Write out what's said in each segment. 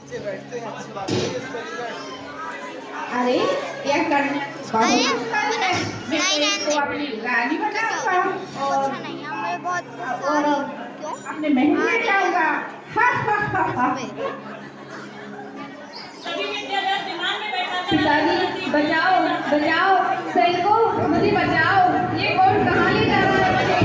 अरे क्या करना तो अपनी गाड़ी बनाऊंगा और अपने महल में जाऊंगा। पिताजी बचाओ बचाओ, सैनिकों मुझे बचाओ, ये कौन कहाँ ले जा रहा है मुझे?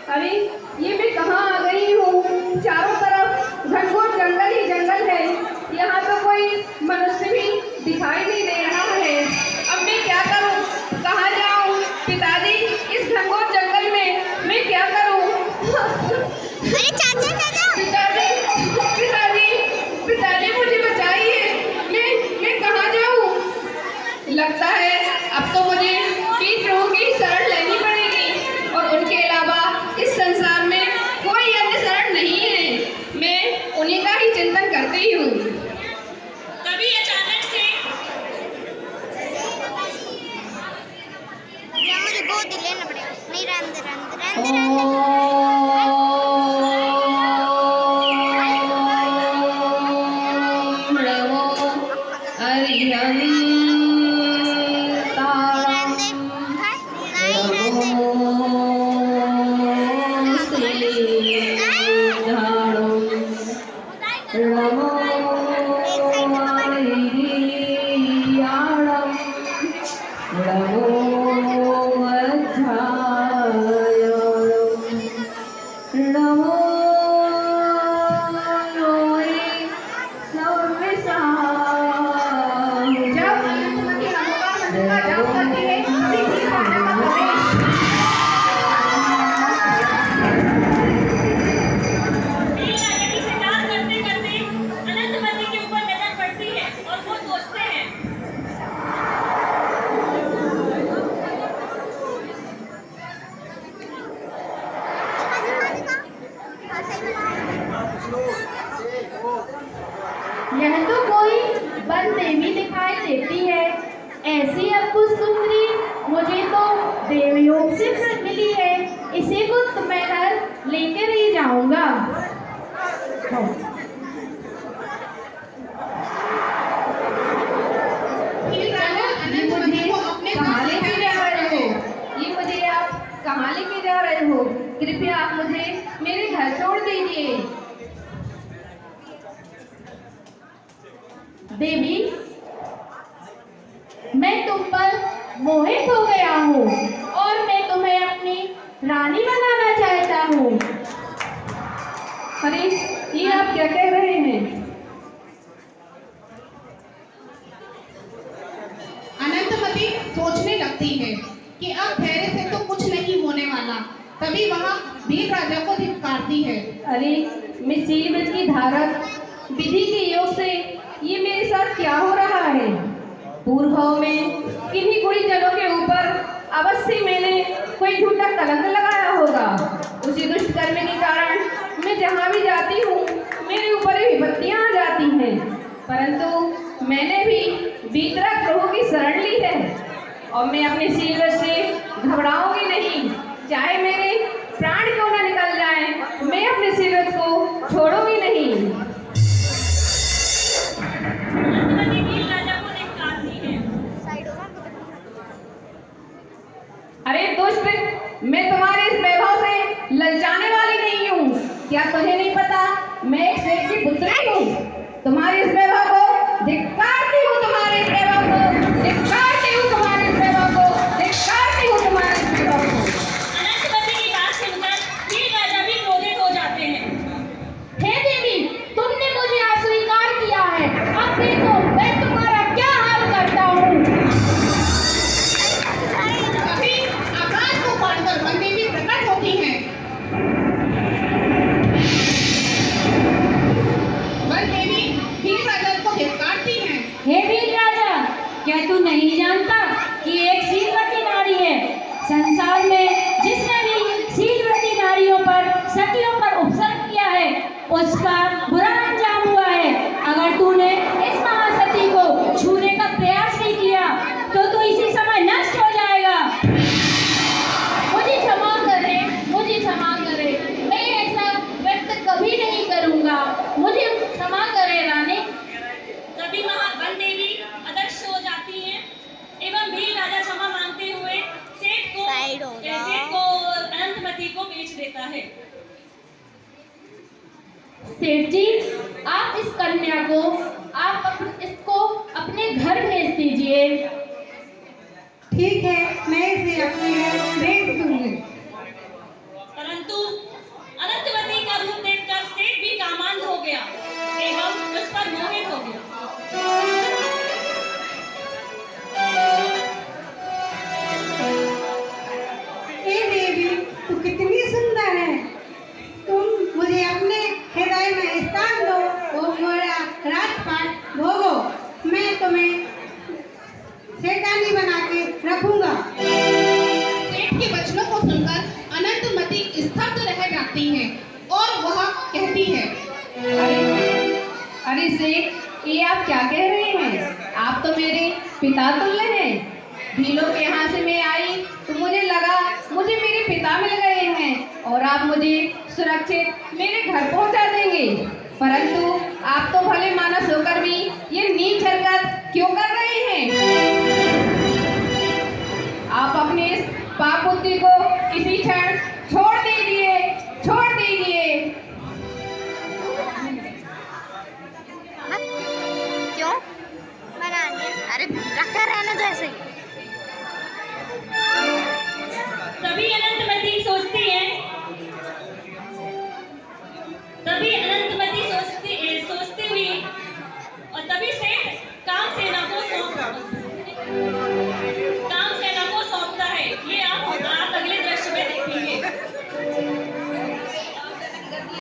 अरे ये मैं कहाँ आ गई हूँ? चारों तरफ घनघोर जंगल ही जंगल है, यहाँ तो कोई मनुष्य भी दिखाई नहीं दे रहा है। अब मैं क्या करूँ, कहाँ जाऊँ? पिताजी इस घनघोर जंगल में मैं क्या करूँ? अरे चाचा चाचा, पिताजी पिताजी मुझे बचाइए, मैं कहाँ जाऊँ? लगता है अब तो मुझे तीन प्रभु की शरण लेनी पड़ेगी और उनके अलावा इस संसार में कोई अन्य शरण नहीं है। मैं उन्हीं का ही चिंतन करती हूँ। तभी अचानक से मुझे गोद लेना पड़ेगा। नहीं रहने यह तो कोई वन देवी दिखाई देती है। ऐसी अद्भुत सुंदरी मुझे तो देवयोग से मिली है। इसे कुछ मैं घर लेकर ही जाऊंगा। ये मुझे आप कहाँ लेके जा रहे हो? कृपया आप मुझे मेरे घर छोड़ दीजिए। देवी, मैं तुम पर मोहित हो गया हूँ और मैं तुम्हें अपनी रानी बनाना चाहता हूँ। अरे ये आप क्या कह रहे हैं? अनंतमती सोचने लगती है कि अब ठहरे से तो कुछ नहीं होने वाला। तभी वहाँ वीर राजा को धिक्कारती है। अरे मुसीबत की धारक विधि के योग से ये मेरे साथ क्या हो रहा है? पूर्व में किन्हीं कुड़ी जनों के ऊपर अवश्य मैंने कोई झूठा कलंक लगाया होगा। उसी दुष्ट कर्म के कारण मैं जहाँ भी जाती हूँ मेरे ऊपर ही विपत्तियाँ आ जाती हैं। परंतु मैंने भी वीतराग प्रभु की शरण ली है और मैं अपने सीलवश से घबराऊंगी नहीं। चाहे मेरे प्राण क्यों न निकल जाए, मैं अपने सीलवश को छोड़ूंगी नहीं। अरे दुष्ट, मैं तुम्हारे इस वैभव से ललचाने वाली नहीं हूँ। क्या तुझे नहीं पता मैं एक सेठ की पुत्री हूँ? तुम्हारे इस वैभव को धिक्कारती हूँ, तुम्हारे इस वैभव को धिक्कारती हूँ, तुम्हारे इस वैभव को धिक्कारती हूँ, तुम्हारे इस वैभव को। अनंतमती की बात सुनकर वीर राजा भी क्रोधित हो जाते हैं। हे देवी, तुमने मुझे अस्वीकार किया है, अब देखो मैं तुम्हारा क्या हाल करता हूँ। तभी आकाश को फाड़कर बनने समाज में जिसने भी शीलवती नारियों पर, सतियों पर उपसर्ग किया है, उसका बुरा अंजाम हुआ है। अगर तूने इस महासती को छूने का प्रयास नहीं किया तो तू इसी समय नष्ट हो जाएगा। मुझे क्षमा करें, मुझे क्षमा करें, मैं ऐसा व्यक्त कभी नहीं करूँगा, मुझे क्षमा करें रानी। तभी महाबल देवी अदृश्य हो जाती हैं एवं भील राजा क्षमा मांगते हुए साइड हो जा। सेठ को अनंतमती को बेच देता है। सेठ जी, आप इस कन्या को इसको अपने घर भेज दीजिए। ठीक है, मैं इसे अपने घर भेज दूंगी। परंतु अनंतवती का रूप देखकर सेठ भी कामांध हो गया एवं उस पर मोहित हो गया। ए देवी, तू कितनी सुंदर है। तुम मुझे अपने हृदय में स्थान दो और मेरा राजपाट भोगो। मैं तुम्हें शैतानी बना के रखूंगा। सेठ के वचनों को सुनकर अनंतमती स्तब्ध रह जाती है और वह कहती है, अरे सेठ, ये आप क्या कह रहे हैं? आप तो मेरे पिता तुल्य हैं। भीलों के यहाँ से मैं आई तो मुझे लगा मुझे मेरे पिता मिल गए हैं और आप मुझे सुरक्षित मेरे घर पहुँचा देंगे, परंतु आप तो भले मानस होकर भी ये नीच हरकत क्यों कर रहे हैं? आप अपने इस पाप बुद्धि को इसी क्षण छोड़ दीजिए, छोड़ दीजिए। क्यों? बना दिया। अरे रखा रहना जैसे